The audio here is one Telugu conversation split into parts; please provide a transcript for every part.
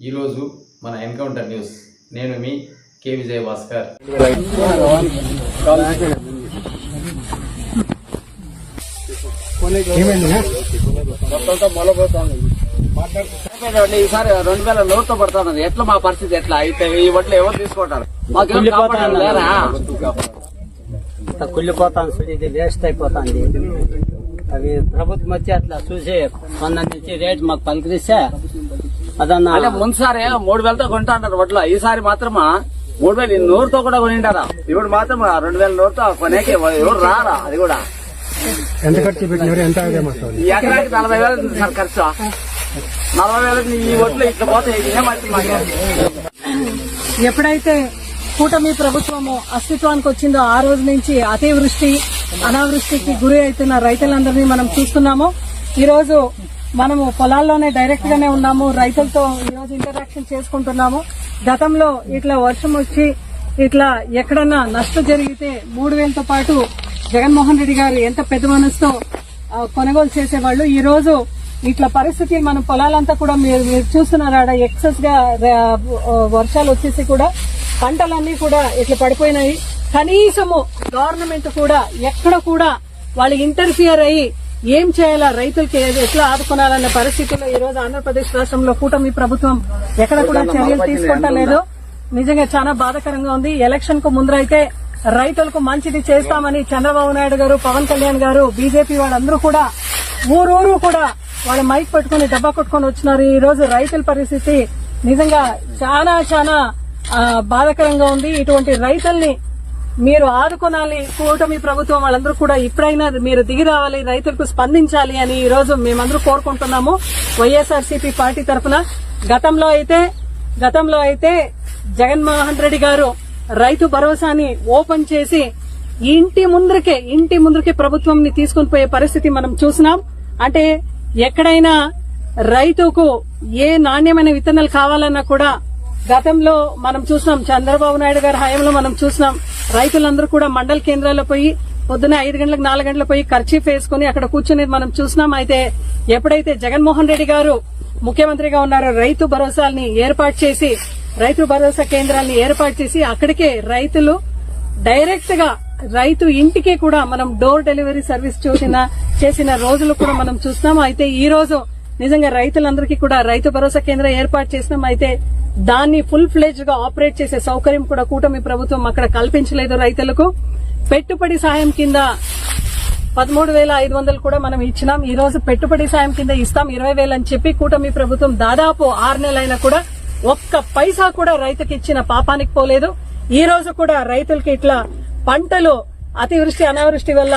ఈరోజు మన ఎన్కౌంటర్ న్యూస్. నేను మీ కే విజయ భాస్కర్. ఈసారి 2000 లోటుతో పడుతున్నది. ఎట్లా మా పరిస్థితి ఎట్లా అయితే ఈ వడ్లు ఎవరు తీసుకుంటారు? కుళ్ళిపోతాను, ఇది వేస్ట్ అయిపోతుంది. అవి ప్రభుత్వం వచ్చి అట్లా చూసి స్పందించి రేట్ మాకు పలికిరిస్తే అదన్నా. ముందుసారి 3000తో కొంటారు వడ్లు, ఈసారి మాత్రమా 3000 నూరుతో కూడా కొనింటారా? ఇప్పుడు మాత్రం 2000 నూరుతో కొనేకి ఎవరు రారా? అది కూడా ఎంత ఖర్చు పెట్టినారు? ఎంత ఎకరానికి 40,000 ఉంది సార్ ఖర్చు. 40,000 ఈ వడ్లు ఇట్లా పోతే ఎప్పుడైతే కూటమి ప్రభుత్వము అస్తిత్వానికి వచ్చిందో ఆ రోజు నుంచి అతివృష్టి అనావృష్టికి గురి అవుతున్న రైతులందరినీ మనం చూస్తున్నాము. ఈ రోజు మనము పొలాల్లోనే డైరెక్ట్ గానే ఉన్నాము, రైతులతో ఈ రోజు ఇంటరాక్షన్ చేసుకుంటున్నాము. గతంలో ఇట్లా వర్షం వచ్చి ఇట్లా ఎక్కడన్నా నష్టం జరిగితే 3,000తో పాటు జగన్మోహన్ రెడ్డి గారు ఎంత పెద్ద మనసుతో కొనుగోలు చేసేవాళ్లు. ఈ రోజు ఇట్లా పరిస్థితి మన పొలాలంతా కూడా మీరు చూస్తున్నారు. ఎక్సెస్ గా వర్షాలు వచ్చేసి కూడా పంటలన్నీ కూడా ఇట్లా పడిపోయినాయి. కనీసము గవర్నమెంట్ కూడా ఎక్కడ కూడా వాళ్ళు ఇంటర్ఫియర్ అయ్యి ఏం చేయాలా, రైతులకి ఎట్లా ఆదుకోవాలన్న పరిస్థితుల్లో ఈ రోజు ఆంధ్రప్రదేశ్ రాష్ట్రంలో కూటమి ప్రభుత్వం ఎక్కడ కూడా చర్యలు తీసుకుంటా లేదు. నిజంగా చాలా బాధాకరంగా ఉంది. ఎలక్షన్ కు ముందరైతే రైతులకు మంచిది చేస్తామని చంద్రబాబు నాయుడు గారు, పవన్ కళ్యాణ్ గారు, బీజేపీ వాళ్ళందరూ కూడా ఊరూరు కూడా వాళ్ళ మైక్ పట్టుకుని దెబ్బ కొట్టుకుని వచ్చినారు. ఈ రోజు రైతుల పరిస్థితి నిజంగా చాలా చాలా బాధాకరంగా ఉంది. ఇటువంటి రైతుల్ని మీరు ఆదుకోనాలి. కూటమి ప్రభుత్వం వాళ్ళందరూ కూడా ఇప్పుడైనా మీరు దిగి రావాలి, రైతులకు స్పందించాలి అని ఈ రోజు మేమందరూ కోరుకుంటున్నాము వైఎస్ఆర్సీపీ పార్టీ తరఫున. గతంలో అయితే జగన్మోహన్ రెడ్డి గారు రైతు భరోసాని ఓపెన్ చేసి ఇంటి ముందరికే ప్రభుత్వంని తీసుకుని పోయే పరిస్థితి మనం చూసినాం. అంటే ఎక్కడైనా రైతుకు ఏ నాణ్యమైన విత్తనాలు కావాలన్నా కూడా గతంలో మనం చూసినాం. చంద్రబాబు నాయుడు గారి హయాంలో మనం చూసినాం. రైతులందరూ కూడా మండల కేంద్రాల్లో పోయి పొద్దున 5 గంటలకు 4 గంటలకు పోయి ఖర్చీఫ్ వేసుకుని అక్కడ కూర్చునేది మనం చూసినాం. అయితే ఎప్పుడైతే జగన్మోహన్ రెడ్డి గారు ముఖ్యమంత్రిగా ఉన్నారో రైతు భరోసాల్ని ఏర్పాటు చేసి, రైతు భరోసా కేంద్రాలను ఏర్పాటు చేసి అక్కడికే రైతులు డైరెక్ట్ గా రైతు ఇంటికే కూడా మనం డోర్ డెలివరీ సర్వీస్ చేసిన రోజులు కూడా మనం చూస్తున్నాం. అయితే ఈ రోజు నిజంగా రైతులందరికీ కూడా రైతు భరోసా కేంద్రం ఏర్పాటు చేసినాం. అయితే దాన్ని ఫుల్ ఫ్లెజ్ గా ఆపరేట్ చేసే సౌకర్యం కూడా కూటమి ప్రభుత్వం అక్కడ కల్పించలేదు. రైతులకు పెట్టుబడి సాయం కింద 13,500 కూడా మనం ఇచ్చినాం. ఈ రోజు పెట్టుబడి సాయం కింద ఇస్తాం 20,000 అని చెప్పి కూటమి ప్రభుత్వం దాదాపు 6 నెలలైనా కూడా ఒక్క పైసా కూడా రైతుకి ఇచ్చిన పాపానికి పోలేదు. ఈ రోజు కూడా రైతులకి ఇట్లా పంటలు అతివృష్టి అనావృష్టి వల్ల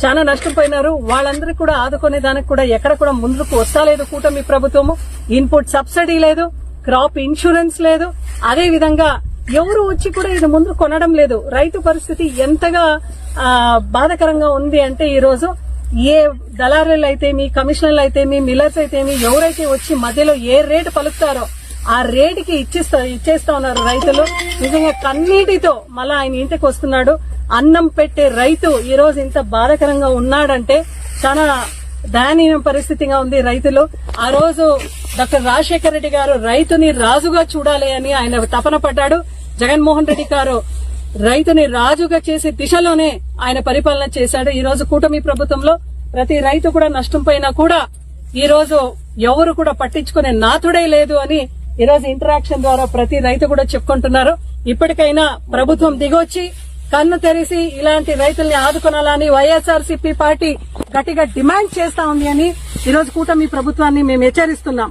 చాలా నష్టపోయినారు. వాళ్ళందరికీ కూడా ఆదుకునే దానికి కూడా ఎక్కడ కూడా ముందుకు వస్తలేదు కూటమి ప్రభుత్వము. ఇన్పుట్ సబ్సిడీ లేదు, క్రాప్ ఇన్సూరెన్స్ లేదు. అదే విధంగా ఎవరు వచ్చి కూడా ఇది ముందు కొనడం లేదు. రైతు పరిస్థితి ఎంతగా బాధాకరంగా ఉంది అంటే ఈ రోజు ఏ దళారులు అయితే మీ కమిషనర్లు అయితే మీ మిల్లర్స్ అయితే ఎవరైతే వచ్చి మధ్యలో ఏ రేటు పలుకుతారో ఆ రేటుకి ఇచ్చేస్తా ఉన్నారు రైతులు. నిజంగా కన్నీటితో మళ్ళా ఆయన ఇంటికి వస్తున్నాడు. అన్నం పెట్టే రైతు ఈ రోజు ఇంత బాధాకరంగా ఉన్నాడంటే చాలా దయనీయ పరిస్థితిగా ఉంది రైతులు. ఆ రోజు డాక్టర్ రాజశేఖర రెడ్డి గారు రైతుని రాజుగా చూడాలి అని ఆయన తపన పడ్డాడు. జగన్మోహన్ రెడ్డి గారు రైతుని రాజుగా చేసే దిశలోనే ఆయన పరిపాలన చేశాడు. ఈ రోజు కూటమి ప్రభుత్వంలో ప్రతి రైతు కూడా నష్టం పోయినా కూడా ఈ రోజు ఎవరు కూడా పట్టించుకునే నాథుడే లేదు అని ఈ రోజు ఇంటరాక్షన్ ద్వారా ప్రతి రైతు కూడా చెప్పుకుంటున్నారు. ఇప్పటికైనా ప్రభుత్వం దిగొచ్చి కన్ను తెరిసి ఇలాంటి రైతుల్ని ఆదుకోనాలని వైఎస్ఆర్సీపీ పార్టీ గట్టిగా డిమాండ్ చేస్తా ఉంది అని ఈ రోజు కూటమి ప్రభుత్వాన్ని మేము హెచ్చరిస్తున్నాం.